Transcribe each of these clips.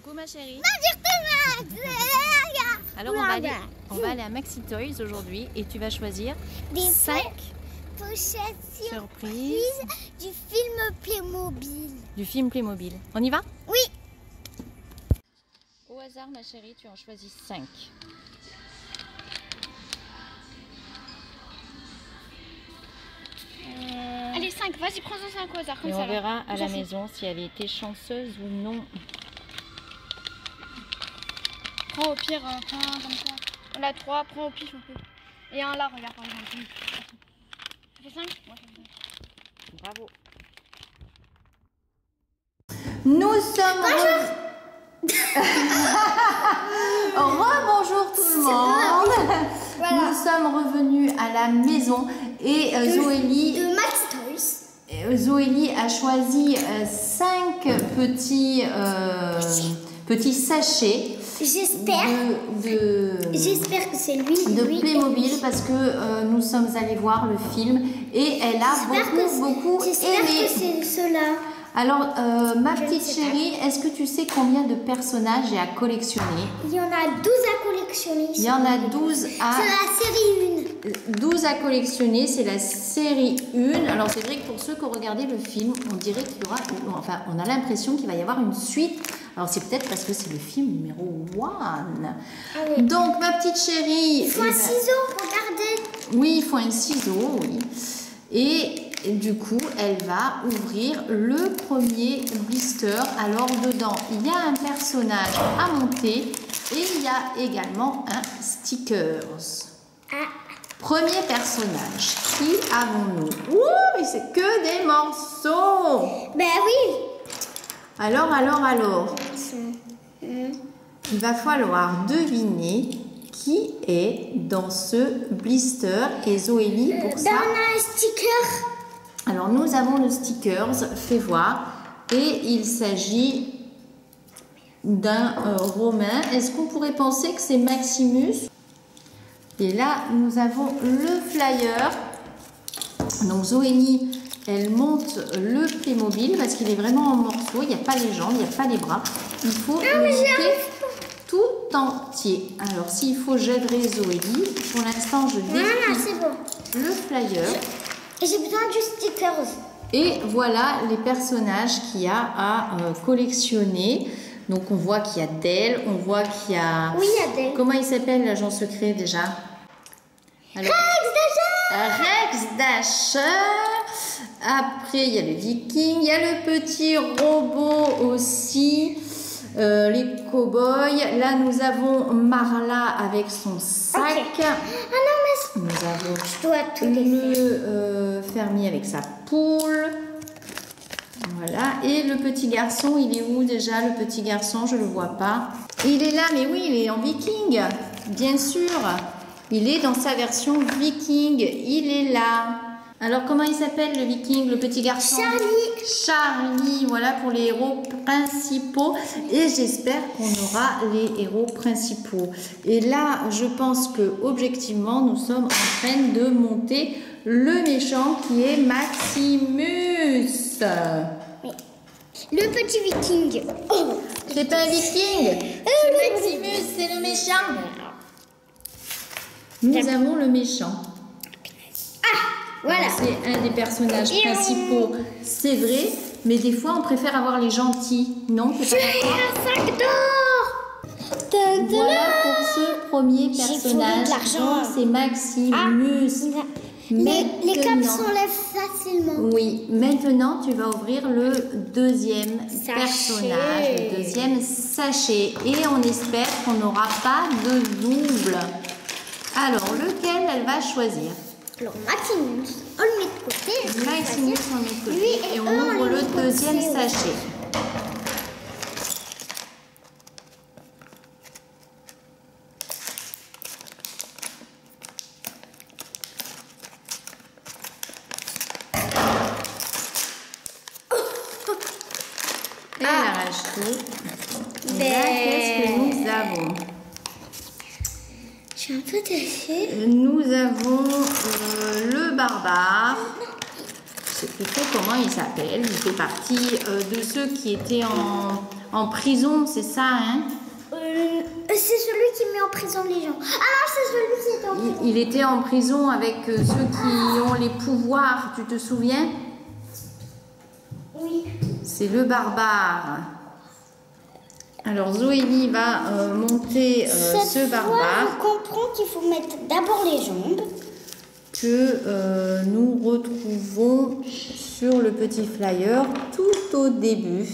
Coucou ma chérie. Alors Alors on va aller à Maxi Toys aujourd'hui et tu vas choisir des 5 pochettes surprises du film Playmobil. du film Playmobil. On y va? Oui. Au hasard ma chérie, tu en choisis 5. Allez, 5, vas-y, prends-en 5 au hasard, comme Et ça. on verra à la J'en fais. maison si elle était chanceuse ou non. Prends au pire un comme ça. On a 3, prends au pif un peu. Et un là, regarde par exemple. Ça fait 5? Ouais, ça fait 5. Bravo. Nous sommes... Rebonjour tout le monde. Voilà. Nous sommes revenus à la maison et De Max Toys. Zoélie a choisi 5 petits sachets J'espère que c'est lui. de Playmobil parce que nous sommes allés voir le film et elle a beaucoup J'espère que aimé. c'est ceux-là. Alors, ma Je ne petite sais pas. chérie, est-ce que tu sais combien de personnages j'ai à collectionner? Il y en a 12 à collectionner. Il y en a 12 à... C'est la série 12 à collectionner, c'est la série 1. Alors c'est vrai que pour ceux qui ont regardé le film, on dirait qu'il y aura, enfin on a l'impression qu'il va y avoir une suite. Alors c'est peut-être parce que c'est le film numéro 1. Ah oui. Donc ma petite chérie... Il faut un ciseau, regardez. Oui, il faut un ciseau, oui. Et du coup, elle va ouvrir le premier blister. Alors dedans, il y a un personnage à monter et il y a également un stickers. Ah. Premier personnage, qui avons-nous? Ouh, mais c'est que des morceaux. Ben oui. Alors. Ils sont... Il va falloir deviner qui est dans ce blister. Et Zoélie, pour ça... On a un sticker. Alors, nous avons le stickers, fais voir. Et il s'agit d'un Romain. Est-ce qu'on pourrait penser que c'est Maximus? Et là, nous avons le flyer. Donc, Zoélie, elle monte le Playmobil parce qu'il est vraiment en morceaux. Il n'y a pas les jambes, il n'y a pas les bras. Il faut le monter tout entier. Alors, s'il faut, j'aiderai Zoélie. Pour l'instant, je Voilà, déplie c'est bon. le flyer. Et j'ai besoin du stickers. Et voilà les personnages qu'il y a à collectionner. Donc, on voit qu'il y a Dell, on voit qu'il y a... Oui, il y a des... Comment il s'appelle l'agent secret déjà? Alors, Rex Dasher. Après, il y a le Viking. Il y a le petit robot aussi. Les cow-boys. Là, nous avons Marla avec son sac. Ok. Ah non, mais Nous avons je dois tout défaire. le fermier avec sa poule. Voilà. Et le petit garçon, il est où déjà le petit garçon? Je ne le vois pas. Il est là, mais oui, il est en viking. Bien sûr. Il est dans sa version viking. Il est là. Alors, comment il s'appelle le viking, le petit garçon? Charlie, voilà pour les héros principaux. Et j'espère qu'on aura les héros principaux. Et là, je pense que objectivement, nous sommes en train de monter le méchant qui est Maximus. Le petit viking. Oh. C'est pas un viking, c'est Maximus, c'est le méchant. Nous avons le méchant. Voilà. C'est un des personnages principaux, c'est vrai, mais des fois on préfère avoir les gentils, non? C'est pas d'accord. Un sac d'or. Voilà pour ce premier J'ai personnage. trouvé de l'argent. Donc, c'est Maximus. Les caps Maintenant- s'enlèvent facilement. Oui, maintenant tu vas ouvrir le deuxième Sachet. personnage, le deuxième sachet. Et on espère qu'on n'aura pas de double. Alors, lequel elle va choisir? Alors, Maximus, on le met de côté. Maximus, on met de côté. Lui et Et on eux, on ouvre les le met de côté deuxième aussi. sachet. Et elle arrache tout. Et là, qu'est-ce que nous avons? Je suis un peu tachée. Nous avons le barbare. Je ne sais plus trop comment il s'appelle. Il fait partie de ceux qui étaient en En prison, c'est ça, hein? C'est celui qui met en prison les gens. Ah non, c'est celui qui est en prison. Il était en prison avec ceux qui ont les pouvoirs, tu te souviens? Oui. C'est le barbare. Alors Zoélie va monter ce barbare On comprend qu'il faut mettre d'abord les jambes. que nous retrouvons sur le petit flyer tout au début.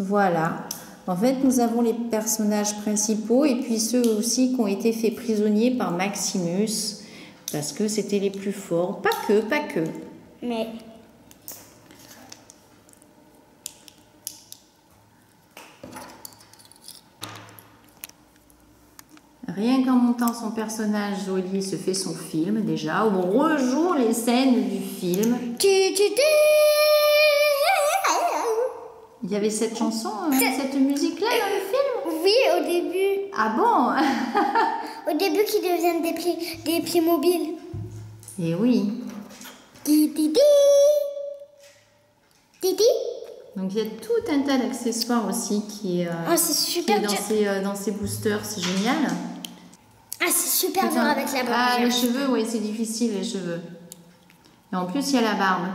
Voilà. En fait, nous avons les personnages principaux et puis ceux aussi qui ont été faits prisonniers par Maximus parce que c'était les plus forts. Pas que, pas que. Mais Rien qu'en montant son personnage, Zoélie se fait son film déjà. On rejoue les scènes du film. Il y avait cette chanson, cette musique-là dans le film? oui, au début. Ah bon? Au début qu'ils deviennent des Playmobil. Eh oui. Titi. Titi. Donc il y a tout un tas d'accessoires aussi qui est, Oh, c'est qui super est dur. dans ces boosters. C'est génial. Ah, c'est super dur avec la barbe. Ah, les cheveux, oui, c'est difficile les cheveux. Et en plus, il y a la barbe.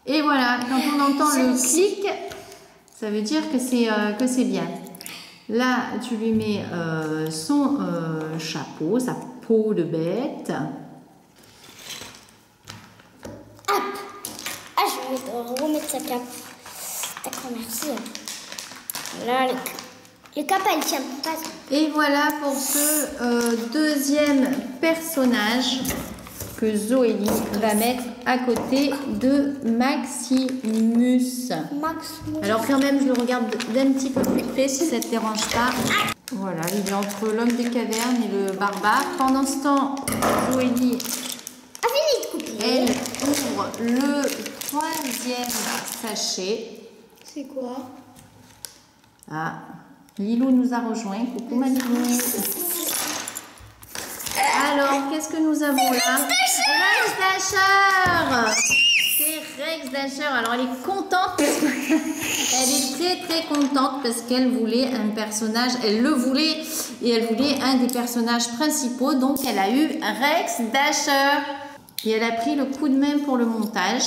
Et voilà, quand on entend le clic, ça veut dire que c'est bien. Là, tu lui mets son chapeau, sa peau de bête. Hop. Ah, je vais remettre sa cape. D'accord, merci. Là, le cap, elle tient pas. Et voilà pour ce deuxième personnage que Zoélie va mettre à côté de Maximus. Alors quand même, je le regarde d'un petit peu plus près si ça ne te dérange pas. Voilà, il est entre l'homme des cavernes et le barbare. Pendant ce temps, Zoélie, elle ouvre le troisième sachet. C'est quoi? Ah, Lilou nous a rejoint. Coucou Malilou. Alors, qu'est-ce que nous avons là? Rex Dasher. C'est Rex Dasher. Alors, elle est contente parce que elle est très très contente parce qu'elle voulait un personnage. Elle le voulait et elle voulait un des personnages principaux. Donc, elle a eu Rex Dasher et elle a pris le coup de main pour le montage.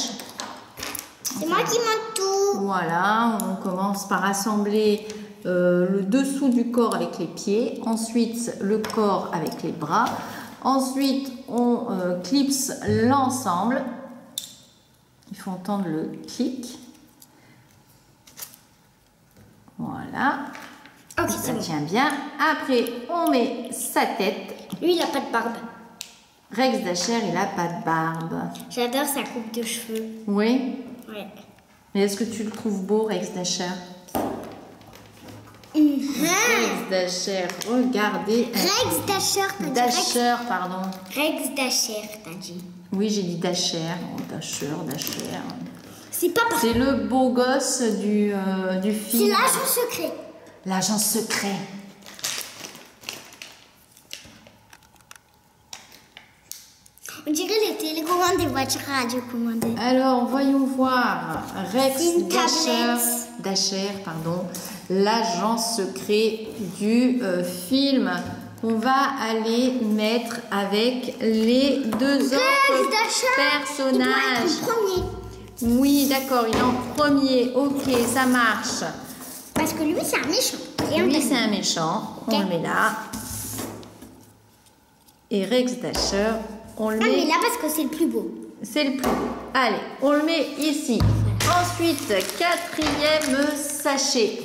C'est moi qui monte tout. Voilà, on commence par assembler le dessous du corps avec les pieds, ensuite le corps avec les bras, ensuite on clipse l'ensemble. Il faut entendre le clic. Voilà. Ok, Ça c'est bon. tient bien. Après, on met sa tête. Lui, il a pas de barbe. Rex Dasher, il n'a pas de barbe. J'adore sa coupe de cheveux. Oui. Ouais. Mais est-ce que tu le trouves beau, Rex Dasher? Rex Dasher, regardez. Rex Dasher, t'as dit Dasher, pardon. Rex Dasher, t'as dit. Oui, j'ai dit Dasher. Oh, Dasher. C'est pas parce C'est le beau gosse du c'est film. l'agent secret. L'agent secret. On dirait les télécommandes des voitures radiocommandées. Alors, voyons voir. Rex C'est une Dasher, pardon. L'agent secret du film qu'on va aller mettre avec les deux autres personnages. Il doit être en premier. Oui, d'accord, il est en premier. Ok, ça marche. Parce que lui, c'est un méchant. Et Lui, c'est un méchant. On le met là. Et Rex Dasher, on le Ah, mais met... là, parce que c'est le plus beau. C'est le plus beau. Allez, on le met ici. Ensuite, quatrième sachet.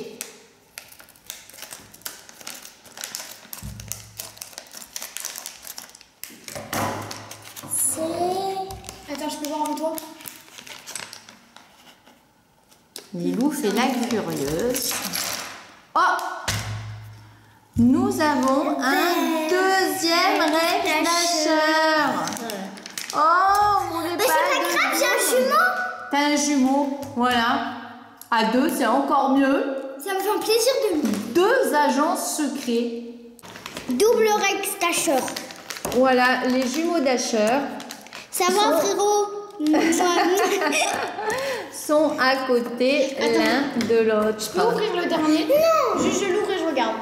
C'est... Attends, je peux voir en toi? Lilou fait la curieuse. Oh! Nous avons un deuxième Rex Dasher. Oh, on voulait Mais c'est pas grave, j'ai un jumeau. T'as un jumeau, voilà. À deux, c'est encore mieux. Ça me fait un plaisir de... Deux agents secrets. Double Rex Dasher. Voilà, les jumeaux Dasher Ça va, frérot? sont à côté l'un de l'autre. Je peux ouvrir le dernier? Non. Juste je l'ouvre et je regarde.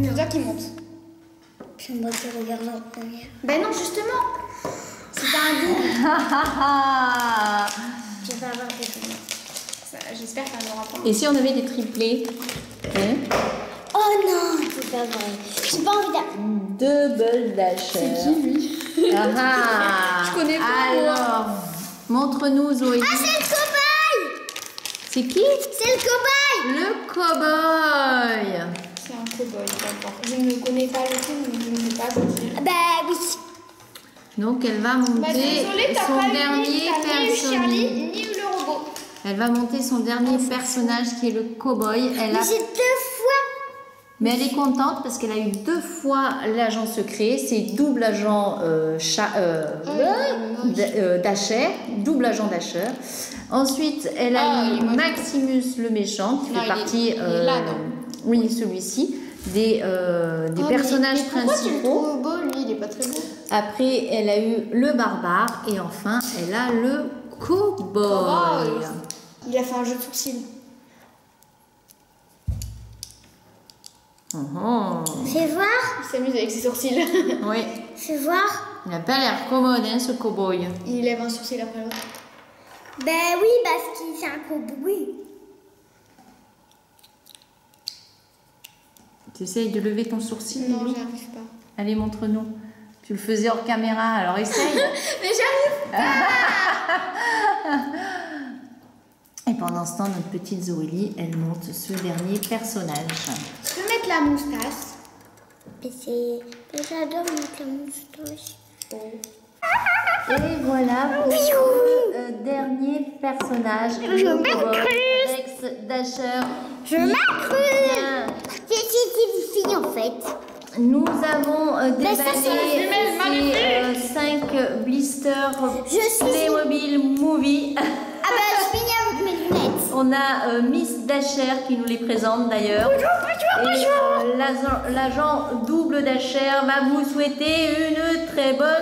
C'est toi qui monte. C'est moi qui regarde la première. Ben non, justement. C'est un double. Je vais avoir des doubles. J'espère qu'elle n'aura pas. Et si on avait des triplés? Hein? Oh non, c'est pas vrai. J'ai pas envie d'avoir. Double dasher. C'est qui lui? Ah, Je connais pas, moi. alors, montre-nous Zoé. Ah, c'est le cobaye! C'est qui? C'est le cobaye! Le cow-boy. C'est un cow-boy, d'accord. Je ne connais pas le film, mais je ne peux pas vous dire. Bah oui. Donc elle va monter Désolée, t'as son pas dernier ni eu Charlie, personnage. ni eu le robot. Elle va monter son dernier personnage qui est le cow-boy. Elle Mais a... j'ai 2 fois. Mais elle est contente parce qu'elle a eu 2 fois l'agent secret. C'est double agent Dasher, double agent Dasher. Ensuite, elle a eu Maximus le méchant qui fait partie. il est là, non? Oui, celui-ci. Des personnages principaux. Pourquoi tu le trouves beau, lui? Il est pas très beau. Après, elle a eu le barbare et enfin, elle a le cow-boy. Il a fait un jeu de sourcils. Fais voir. Il s'amuse avec ses sourcils. Oui, Fais voir. il n'a pas l'air commode, hein, ce cow-boy. Il lève un sourcil après l'autre. Ben oui, parce qu'il c'est un cobaye. Tu essayes de lever ton sourcil, Non, Lily? j'y arrive pas. Allez, montre-nous. Tu le faisais hors caméra, alors essaye. Mais j'arrive pas. Et pendant ce temps, notre petite Zoélie, elle monte ce dernier personnage. Je peux mettre la moustache. Mais c'est. Mais j'adore mettre la moustache. Et voilà pour le dernier personnage. Je m'incruste. Rex Dasher. Je m'incruste. C'est une fille en fait. Nous avons Mais ça, c'est déballé ces 5 blisters Je suis- Playmobil Movie. Ah bah je finis avec mes lunettes. On a Miss Dasher qui nous les présente d'ailleurs. Et l'agent double Dasher va vous souhaiter une très bonne